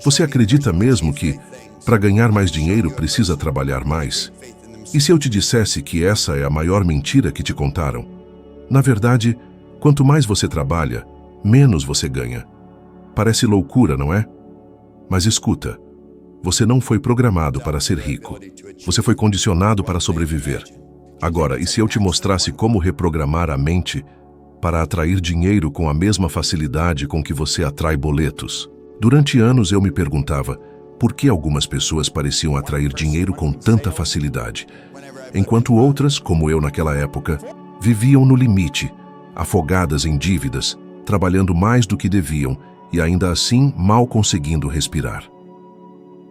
Você acredita mesmo que, para ganhar mais dinheiro, precisa trabalhar mais? E se eu te dissesse que essa é a maior mentira que te contaram? Na verdade, quanto mais você trabalha, menos você ganha. Parece loucura, não é? Mas escuta, você não foi programado para ser rico. Você foi condicionado para sobreviver. Agora, e se eu te mostrasse como reprogramar a mente para atrair dinheiro com a mesma facilidade com que você atrai boletos? Durante anos eu me perguntava por que algumas pessoas pareciam atrair dinheiro com tanta facilidade, enquanto outras, como eu naquela época, viviam no limite, afogadas em dívidas, trabalhando mais do que deviam e ainda assim mal conseguindo respirar.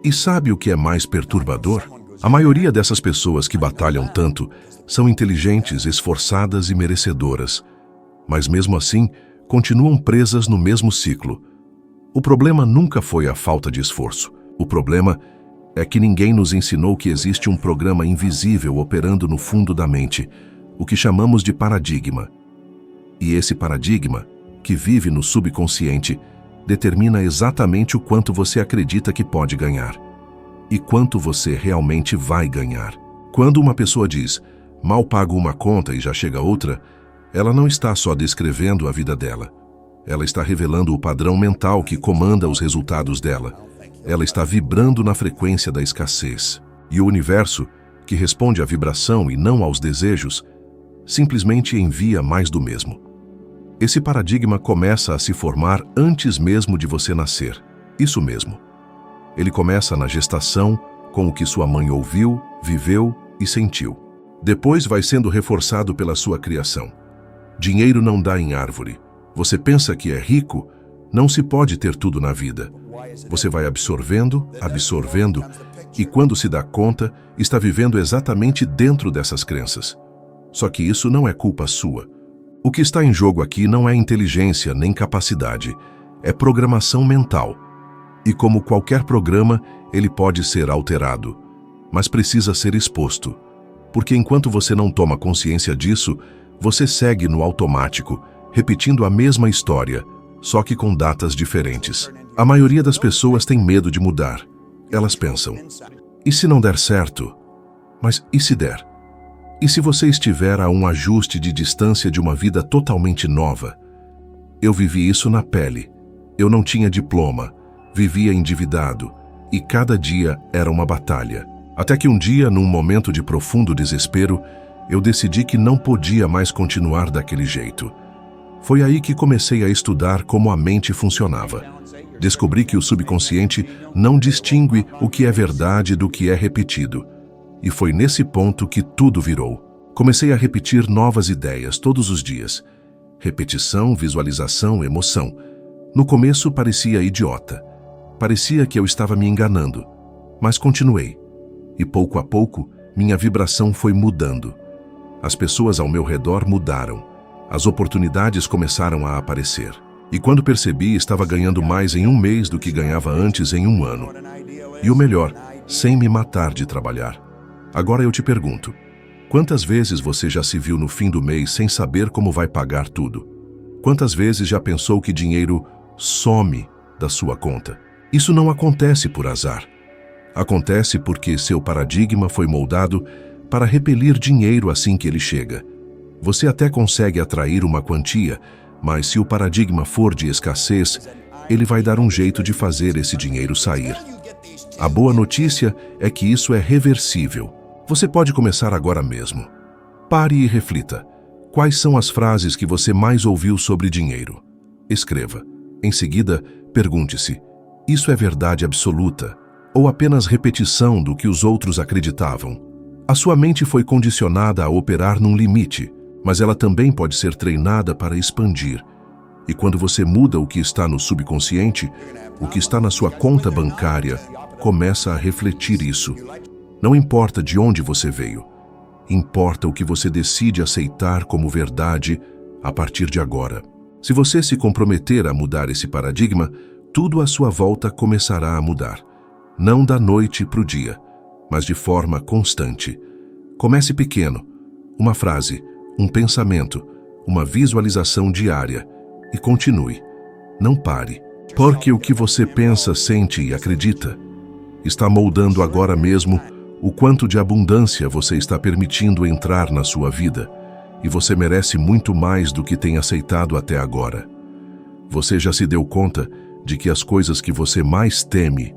E sabe o que é mais perturbador? A maioria dessas pessoas que batalham tanto são inteligentes, esforçadas e merecedoras, mas mesmo assim continuam presas no mesmo ciclo. O problema nunca foi a falta de esforço. O problema é que ninguém nos ensinou que existe um programa invisível operando no fundo da mente, o que chamamos de paradigma. E esse paradigma, que vive no subconsciente, determina exatamente o quanto você acredita que pode ganhar e quanto você realmente vai ganhar. Quando uma pessoa diz, mal pago uma conta e já chega outra, ela não está só descrevendo a vida dela. Ela está revelando o padrão mental que comanda os resultados dela. Ela está vibrando na frequência da escassez. E o universo, que responde à vibração e não aos desejos, simplesmente envia mais do mesmo. Esse paradigma começa a se formar antes mesmo de você nascer. Isso mesmo. Ele começa na gestação, com o que sua mãe ouviu, viveu e sentiu. Depois vai sendo reforçado pela sua criação. Dinheiro não dá em árvore. Você pensa que é rico? Não se pode ter tudo na vida. Você vai absorvendo, absorvendo, e quando se dá conta, está vivendo exatamente dentro dessas crenças. Só que isso não é culpa sua. O que está em jogo aqui não é inteligência nem capacidade, é programação mental. E como qualquer programa, ele pode ser alterado, mas precisa ser exposto. Porque enquanto você não toma consciência disso, você segue no automático, repetindo a mesma história, só que com datas diferentes. A maioria das pessoas tem medo de mudar. Elas pensam, e se não der certo? Mas e se der? E se você estiver a um ajuste de distância de uma vida totalmente nova? Eu vivi isso na pele. Eu não tinha diploma, vivia endividado, e cada dia era uma batalha. Até que um dia, num momento de profundo desespero, eu decidi que não podia mais continuar daquele jeito. Foi aí que comecei a estudar como a mente funcionava. Descobri que o subconsciente não distingue o que é verdade do que é repetido. E foi nesse ponto que tudo virou. Comecei a repetir novas ideias todos os dias. Repetição, visualização, emoção. No começo parecia idiota. Parecia que eu estava me enganando. Mas continuei. E pouco a pouco, minha vibração foi mudando. As pessoas ao meu redor mudaram. As oportunidades começaram a aparecer. E quando percebi, estava ganhando mais em um mês do que ganhava antes em um ano. E o melhor, sem me matar de trabalhar. Agora eu te pergunto, quantas vezes você já se viu no fim do mês sem saber como vai pagar tudo? Quantas vezes já pensou que dinheiro some da sua conta? Isso não acontece por azar. Acontece porque seu paradigma foi moldado para repelir dinheiro assim que ele chega. Você até consegue atrair uma quantia, mas se o paradigma for de escassez, ele vai dar um jeito de fazer esse dinheiro sair. A boa notícia é que isso é reversível. Você pode começar agora mesmo. Pare e reflita. Quais são as frases que você mais ouviu sobre dinheiro? Escreva. Em seguida, pergunte-se: isso é verdade absoluta ou apenas repetição do que os outros acreditavam? A sua mente foi condicionada a operar num limite, mas ela também pode ser treinada para expandir. E quando você muda o que está no subconsciente, o que está na sua conta bancária começa a refletir isso. Não importa de onde você veio, importa o que você decide aceitar como verdade a partir de agora. Se você se comprometer a mudar esse paradigma, tudo à sua volta começará a mudar. Não da noite para o dia, mas de forma constante. Comece pequeno, uma frase, um pensamento, uma visualização diária, e continue. Não pare. Porque o que você pensa, sente e acredita está moldando agora mesmo o quanto de abundância você está permitindo entrar na sua vida, e você merece muito mais do que tem aceitado até agora. Você já se deu conta de que as coisas que você mais teme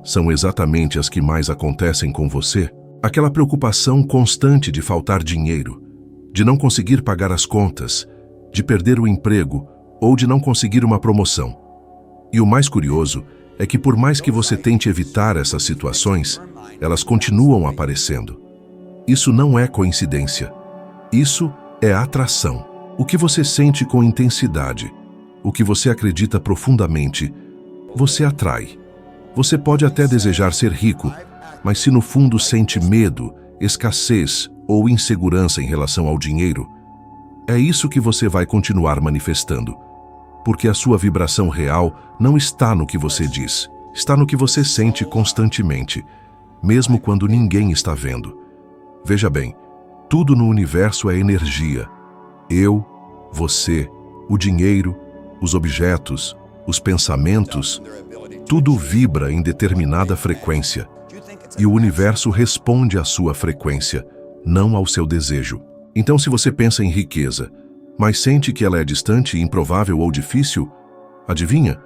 são exatamente as que mais acontecem com você? Aquela preocupação constante de faltar dinheiro, de não conseguir pagar as contas, de perder o emprego ou de não conseguir uma promoção. E o mais curioso é que por mais que você tente evitar essas situações, elas continuam aparecendo. Isso não é coincidência. Isso é atração. O que você sente com intensidade, o que você acredita profundamente, você atrai. Você pode até desejar ser rico, mas se no fundo sente medo, escassez ou insegurança em relação ao dinheiro, é isso que você vai continuar manifestando. Porque a sua vibração real não está no que você diz, está no que você sente constantemente, mesmo quando ninguém está vendo. Veja bem, tudo no universo é energia. Eu, você, o dinheiro, os objetos, os pensamentos, tudo vibra em determinada frequência. E o universo responde à sua frequência, não ao seu desejo. Então, se você pensa em riqueza, mas sente que ela é distante, improvável ou difícil, adivinha?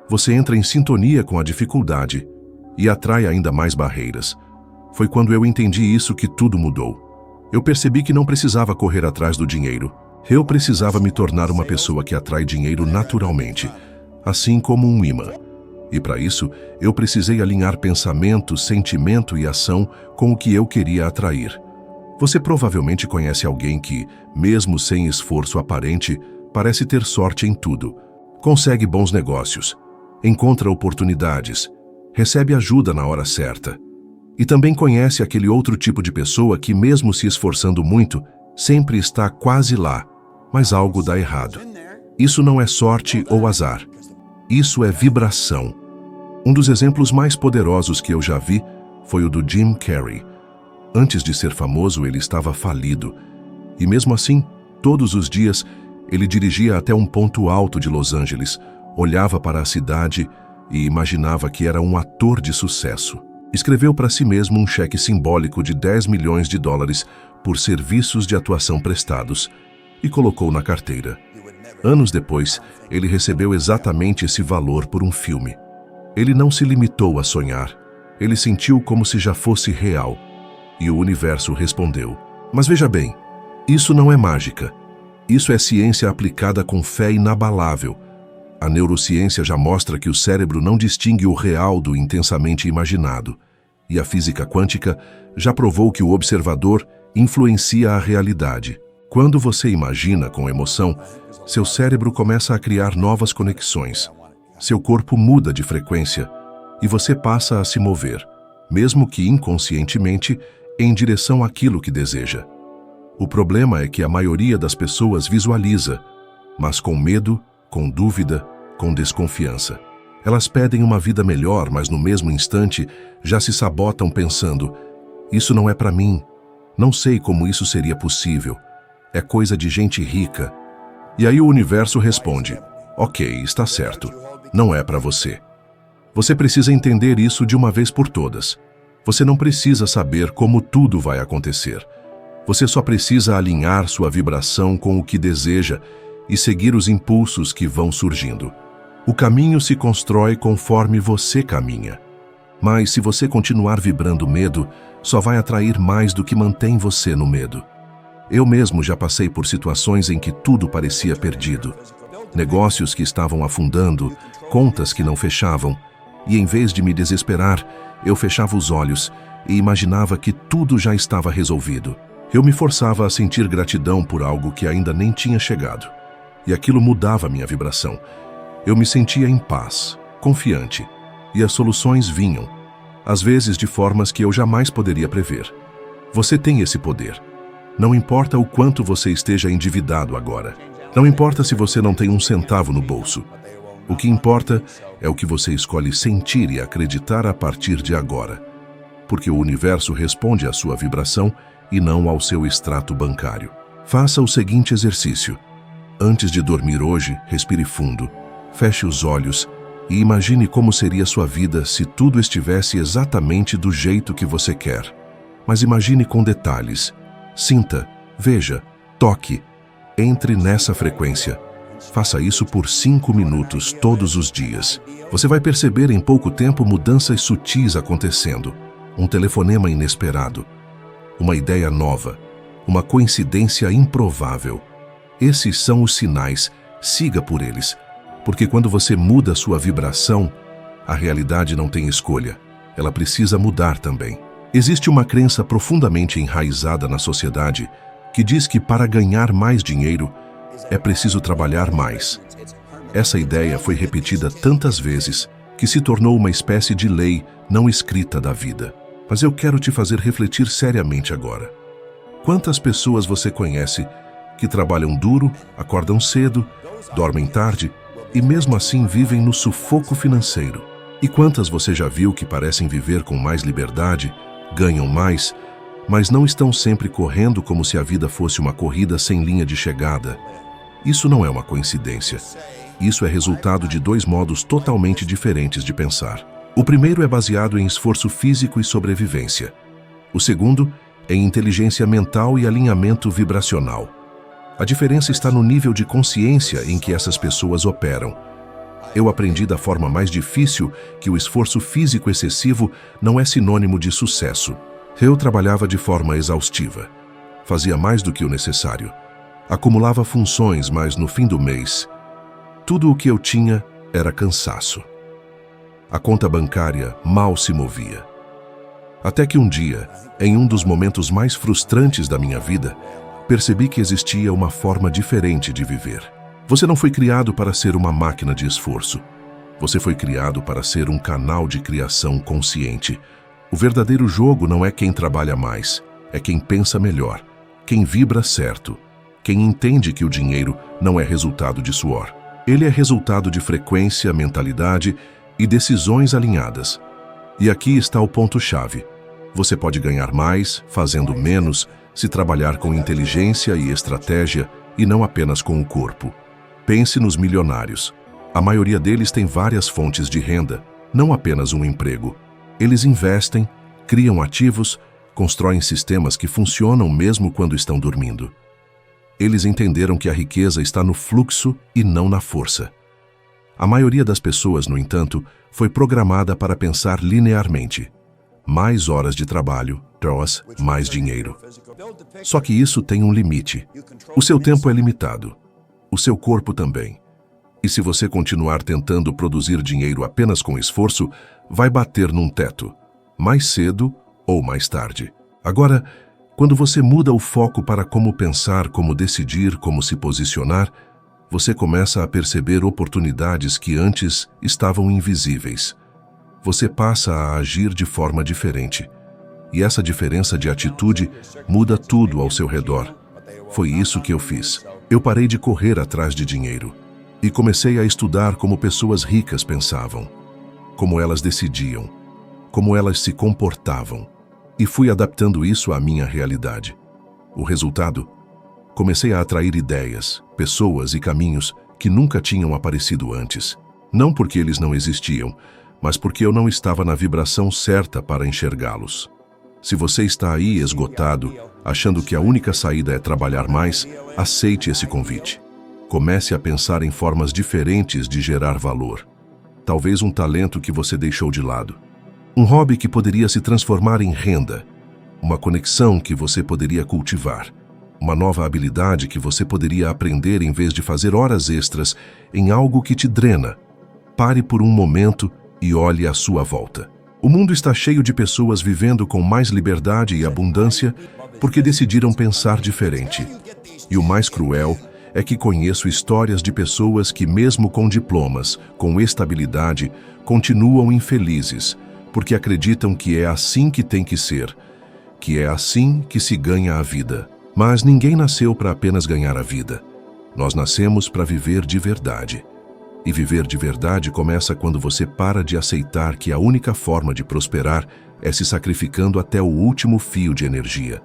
Você entra em sintonia com a dificuldade e atrai ainda mais barreiras. Foi quando eu entendi isso que tudo mudou. Eu percebi que não precisava correr atrás do dinheiro. Eu precisava me tornar uma pessoa que atrai dinheiro naturalmente, assim como um imã. E para isso, eu precisei alinhar pensamento, sentimento e ação com o que eu queria atrair. Você provavelmente conhece alguém que, mesmo sem esforço aparente, parece ter sorte em tudo. Consegue bons negócios, encontra oportunidades, recebe ajuda na hora certa. E também conhece aquele outro tipo de pessoa que, mesmo se esforçando muito, sempre está quase lá, mas algo dá errado. Isso não é sorte ou azar. Isso é vibração. Um dos exemplos mais poderosos que eu já vi foi o do Jim Carrey. Antes de ser famoso, ele estava falido. E mesmo assim, todos os dias, ele dirigia até um ponto alto de Los Angeles, olhava para a cidade e imaginava que era um ator de sucesso. Escreveu para si mesmo um cheque simbólico de $10 milhões por serviços de atuação prestados e colocou na carteira. Anos depois, ele recebeu exatamente esse valor por um filme. Ele não se limitou a sonhar. Ele sentiu como se já fosse real. E o universo respondeu. Mas veja bem, isso não é mágica. Isso é ciência aplicada com fé inabalável. A neurociência já mostra que o cérebro não distingue o real do intensamente imaginado. E a física quântica já provou que o observador influencia a realidade. Quando você imagina com emoção, seu cérebro começa a criar novas conexões. Seu corpo muda de frequência e você passa a se mover, mesmo que inconscientemente, em direção àquilo que deseja. O problema é que a maioria das pessoas visualiza, mas com medo, com dúvida, com desconfiança. Elas pedem uma vida melhor, mas no mesmo instante já se sabotam pensando: isso não é para mim, não sei como isso seria possível, é coisa de gente rica. E aí o universo responde: ok, está certo, não é para você. Você precisa entender isso de uma vez por todas. Você não precisa saber como tudo vai acontecer. Você só precisa alinhar sua vibração com o que deseja e seguir os impulsos que vão surgindo. O caminho se constrói conforme você caminha. Mas se você continuar vibrando medo, só vai atrair mais do que mantém você no medo. Eu mesmo já passei por situações em que tudo parecia perdido. Negócios que estavam afundando, contas que não fechavam, e em vez de me desesperar, eu fechava os olhos e imaginava que tudo já estava resolvido. Eu me forçava a sentir gratidão por algo que ainda nem tinha chegado. E aquilo mudava minha vibração. Eu me sentia em paz, confiante, e as soluções vinham, às vezes de formas que eu jamais poderia prever. Você tem esse poder. Não importa o quanto você esteja endividado agora. Não importa se você não tem um centavo no bolso. O que importa é o que você escolhe sentir e acreditar a partir de agora. Porque o universo responde à sua vibração e não ao seu extrato bancário. Faça o seguinte exercício. Antes de dormir hoje, respire fundo, feche os olhos E imagine como seria sua vida se tudo estivesse exatamente do jeito que você quer. Mas imagine com detalhes. Sinta, veja, toque. Entre nessa frequência. Faça isso por 5 minutos todos os dias. Você vai perceber em pouco tempo mudanças sutis acontecendo. Um telefonema inesperado. Uma ideia nova. Uma coincidência improvável. Esses são os sinais. Siga por eles. Porque quando você muda sua vibração, a realidade não tem escolha. Ela precisa mudar também. Existe uma crença profundamente enraizada na sociedade que diz que para ganhar mais dinheiro é preciso trabalhar mais. Essa ideia foi repetida tantas vezes que se tornou uma espécie de lei não escrita da vida. Mas eu quero te fazer refletir seriamente agora. Quantas pessoas você conhece que trabalham duro, acordam cedo, dormem tarde e mesmo assim vivem no sufoco financeiro? E quantas você já viu que parecem viver com mais liberdade, ganham mais, mas não estão sempre correndo como se a vida fosse uma corrida sem linha de chegada? Isso não é uma coincidência. Isso é resultado de 2 modos totalmente diferentes de pensar. O primeiro é baseado em esforço físico e sobrevivência. O segundo é em inteligência mental e alinhamento vibracional. A diferença está no nível de consciência em que essas pessoas operam. Eu aprendi da forma mais difícil que o esforço físico excessivo não é sinônimo de sucesso. Eu trabalhava de forma exaustiva. Fazia mais do que o necessário. Acumulava funções, mas no fim do mês, tudo o que eu tinha era cansaço. A conta bancária mal se movia. Até que um dia, em um dos momentos mais frustrantes da minha vida, percebi que existia uma forma diferente de viver. Você não foi criado para ser uma máquina de esforço. Você foi criado para ser um canal de criação consciente. O verdadeiro jogo não é quem trabalha mais, é quem pensa melhor, quem vibra certo, quem entende que o dinheiro não é resultado de suor. Ele é resultado de frequência, mentalidade e decisões alinhadas. E aqui está o ponto-chave. Você pode ganhar mais, fazendo menos, se trabalhar com inteligência e estratégia e não apenas com o corpo. Pense nos milionários. A maioria deles tem várias fontes de renda, não apenas um emprego. Eles investem, criam ativos, constroem sistemas que funcionam mesmo quando estão dormindo. Eles entenderam que a riqueza está no fluxo e não na força. A maioria das pessoas, no entanto, foi programada para pensar linearmente. Mais horas de trabalho, mais dinheiro. Só que isso tem um limite. O seu tempo é limitado. O seu corpo também. E se você continuar tentando produzir dinheiro apenas com esforço, vai bater num teto, mais cedo ou mais tarde. Agora, quando você muda o foco para como pensar, como decidir, como se posicionar, você começa a perceber oportunidades que antes estavam invisíveis. Você passa a agir de forma diferente. E essa diferença de atitude muda tudo ao seu redor. Foi isso que eu fiz. Eu parei de correr atrás de dinheiro e comecei a estudar como pessoas ricas pensavam, como elas decidiam, como elas se comportavam, e fui adaptando isso à minha realidade. O resultado? Comecei a atrair ideias, pessoas e caminhos que nunca tinham aparecido antes. Não porque eles não existiam, mas porque eu não estava na vibração certa para enxergá-los. Se você está aí esgotado, achando que a única saída é trabalhar mais, aceite esse convite. Comece a pensar em formas diferentes de gerar valor. Talvez um talento que você deixou de lado. Um hobby que poderia se transformar em renda. Uma conexão que você poderia cultivar. Uma nova habilidade que você poderia aprender em vez de fazer horas extras em algo que te drena. Pare por um momento e olhe à sua volta. O mundo está cheio de pessoas vivendo com mais liberdade e abundância porque decidiram pensar diferente. E o mais cruel é que conheço histórias de pessoas que, mesmo com diplomas, com estabilidade, continuam infelizes, porque acreditam que é assim que tem que ser, que é assim que se ganha a vida. Mas ninguém nasceu para apenas ganhar a vida. Nós nascemos para viver de verdade. E viver de verdade começa quando você para de aceitar que a única forma de prosperar é se sacrificando até o último fio de energia.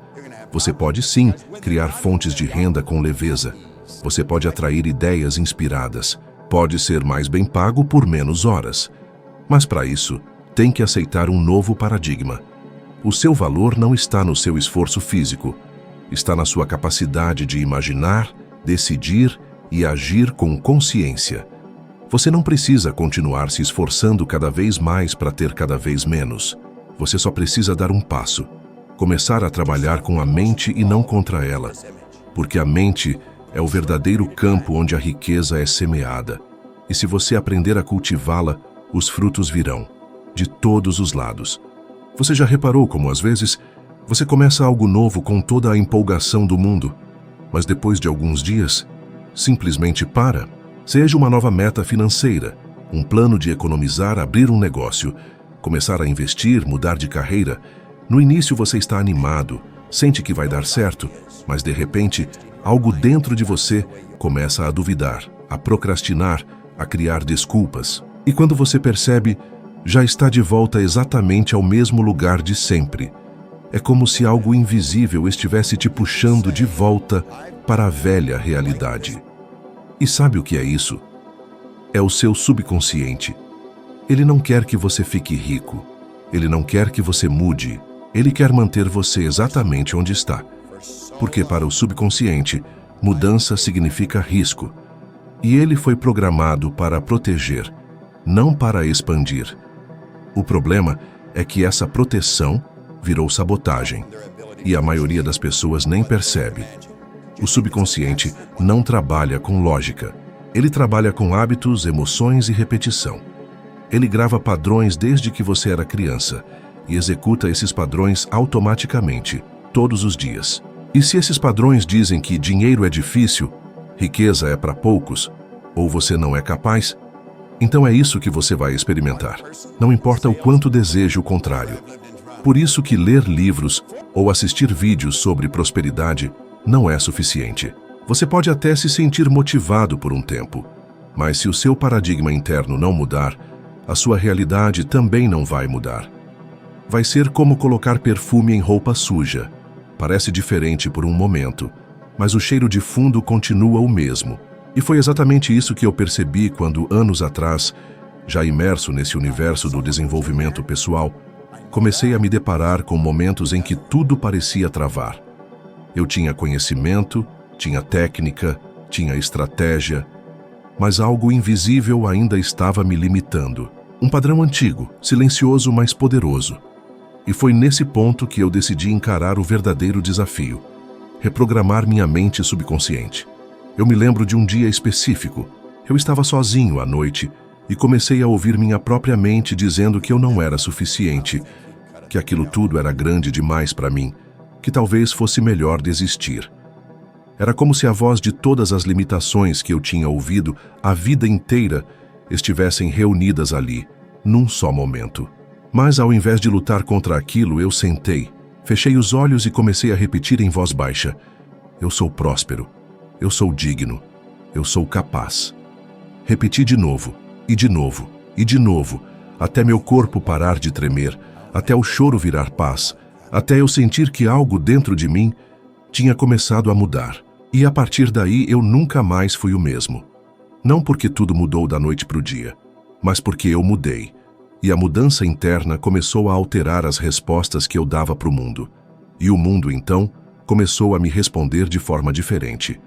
Você pode sim criar fontes de renda com leveza. Você pode atrair ideias inspiradas, Pode ser mais bem pago por menos horas. Mas para isso, tem que aceitar um novo paradigma. O seu valor não está no seu esforço físico. Está na sua capacidade de imaginar, decidir e agir com consciência. Você não precisa continuar se esforçando cada vez mais para ter cada vez menos. Você só precisa dar um passo. Começar a trabalhar com a mente e não contra ela. Porque a mente é o verdadeiro campo onde a riqueza é semeada. E se você aprender a cultivá-la, os frutos virão, de todos os lados. Você já reparou como, às vezes, você começa algo novo com toda a empolgação do mundo, mas depois de alguns dias, simplesmente para? Seja uma nova meta financeira, um plano de economizar, abrir um negócio, começar a investir, mudar de carreira. No início você está animado, sente que vai dar certo, mas de repente, algo dentro de você começa a duvidar, a procrastinar, a criar desculpas. E quando você percebe, já está de volta exatamente ao mesmo lugar de sempre. É como se algo invisível estivesse te puxando de volta para a velha realidade. E sabe o que é isso? É o seu subconsciente. Ele não quer que você fique rico. Ele não quer que você mude. Ele quer manter você exatamente onde está. Porque para o subconsciente, mudança significa risco. E ele foi programado para proteger, não para expandir. O problema é que essa proteção virou sabotagem. E a maioria das pessoas nem percebe. O subconsciente não trabalha com lógica. Ele trabalha com hábitos, emoções e repetição. Ele grava padrões desde que você era criança e executa esses padrões automaticamente, todos os dias. E se esses padrões dizem que dinheiro é difícil, riqueza é para poucos, ou você não é capaz, então é isso que você vai experimentar. Não importa o quanto deseje o contrário. Por isso que ler livros ou assistir vídeos sobre prosperidade não é suficiente. Você pode até se sentir motivado por um tempo, mas se o seu paradigma interno não mudar, a sua realidade também não vai mudar. Vai ser como colocar perfume em roupa suja. Parece diferente por um momento, mas o cheiro de fundo continua o mesmo. E foi exatamente isso que eu percebi quando, anos atrás, já imerso nesse universo do desenvolvimento pessoal, comecei a me deparar com momentos em que tudo parecia travar. Eu tinha conhecimento, tinha técnica, tinha estratégia, mas algo invisível ainda estava me limitando. Um padrão antigo, silencioso, mas poderoso. E foi nesse ponto que eu decidi encarar o verdadeiro desafio: reprogramar minha mente subconsciente. Eu me lembro de um dia específico. Eu estava sozinho à noite e comecei a ouvir minha própria mente dizendo que eu não era suficiente, que aquilo tudo era grande demais para mim, que talvez fosse melhor desistir. Era como se a voz de todas as limitações que eu tinha ouvido a vida inteira estivessem reunidas ali, num só momento. Mas ao invés de lutar contra aquilo, eu sentei, fechei os olhos e comecei a repetir em voz baixa: eu sou próspero, eu sou digno, eu sou capaz. Repeti de novo, e de novo, e de novo, até meu corpo parar de tremer, até o choro virar paz, até eu sentir que algo dentro de mim tinha começado a mudar. E a partir daí eu nunca mais fui o mesmo. Não porque tudo mudou da noite para o dia, mas porque eu mudei. E a mudança interna começou a alterar as respostas que eu dava para o mundo. E o mundo, então, começou a me responder de forma diferente.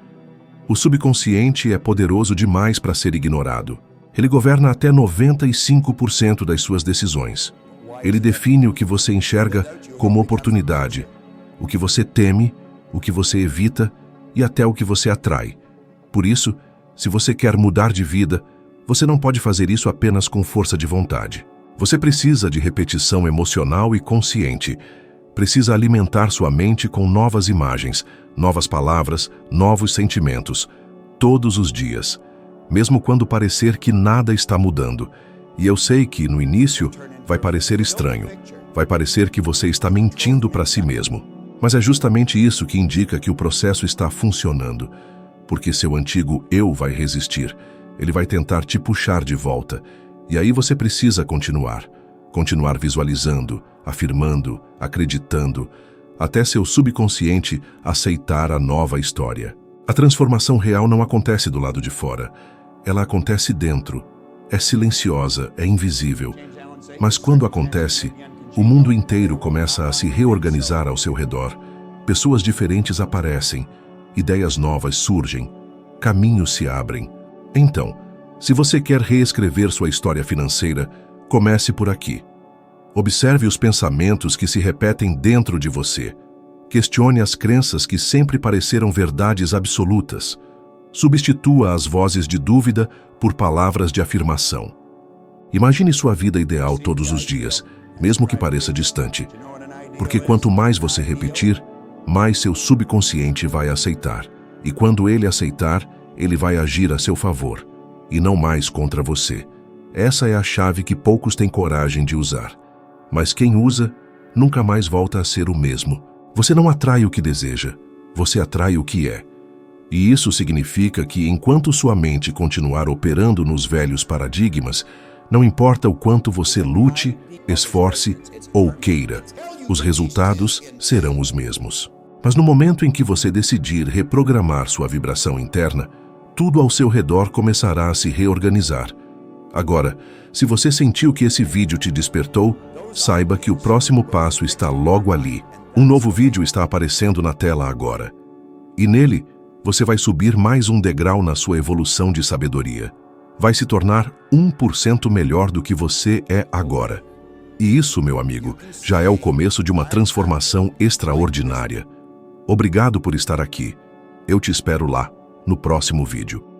O subconsciente é poderoso demais para ser ignorado. Ele governa até 95% das suas decisões. Ele define o que você enxerga como oportunidade, o que você teme, o que você evita e até o que você atrai. Por isso, se você quer mudar de vida, você não pode fazer isso apenas com força de vontade. Você precisa de repetição emocional e consciente. Precisa alimentar sua mente com novas imagens, novas palavras, novos sentimentos, todos os dias, mesmo quando parecer que nada está mudando. E eu sei que, no início, vai parecer estranho. Vai parecer que você está mentindo para si mesmo. Mas é justamente isso que indica que o processo está funcionando. Porque seu antigo eu vai resistir. Ele vai tentar te puxar de volta. E aí você precisa continuar. Continuar visualizando, afirmando, acreditando, até seu subconsciente aceitar a nova história. A transformação real não acontece do lado de fora. ela acontece dentro, é silenciosa, é invisível. Mas quando acontece, o mundo inteiro começa a se reorganizar ao seu redor. Pessoas diferentes aparecem, ideias novas surgem, caminhos se abrem. Então, se você quer reescrever sua história financeira, comece por aqui. Observe os pensamentos que se repetem dentro de você. Questione as crenças que sempre pareceram verdades absolutas. Substitua as vozes de dúvida por palavras de afirmação. Imagine sua vida ideal todos os dias, mesmo que pareça distante. Porque quanto mais você repetir, mais seu subconsciente vai aceitar. E quando ele aceitar, ele vai agir a seu favor, e não mais contra você. Essa é a chave que poucos têm coragem de usar. Mas quem usa, nunca mais volta a ser o mesmo. Você não atrai o que deseja, você atrai o que é. E isso significa que, enquanto sua mente continuar operando nos velhos paradigmas, não importa o quanto você lute, esforce ou queira, os resultados serão os mesmos. Mas no momento em que você decidir reprogramar sua vibração interna, tudo ao seu redor começará a se reorganizar. Agora, se você sentiu que esse vídeo te despertou, saiba que o próximo passo está logo ali. Um novo vídeo está aparecendo na tela agora. E nele, você vai subir mais um degrau na sua evolução de sabedoria. Vai se tornar 1% melhor do que você é agora. E isso, meu amigo, já é o começo de uma transformação extraordinária. Obrigado por estar aqui. Eu te espero lá, no próximo vídeo.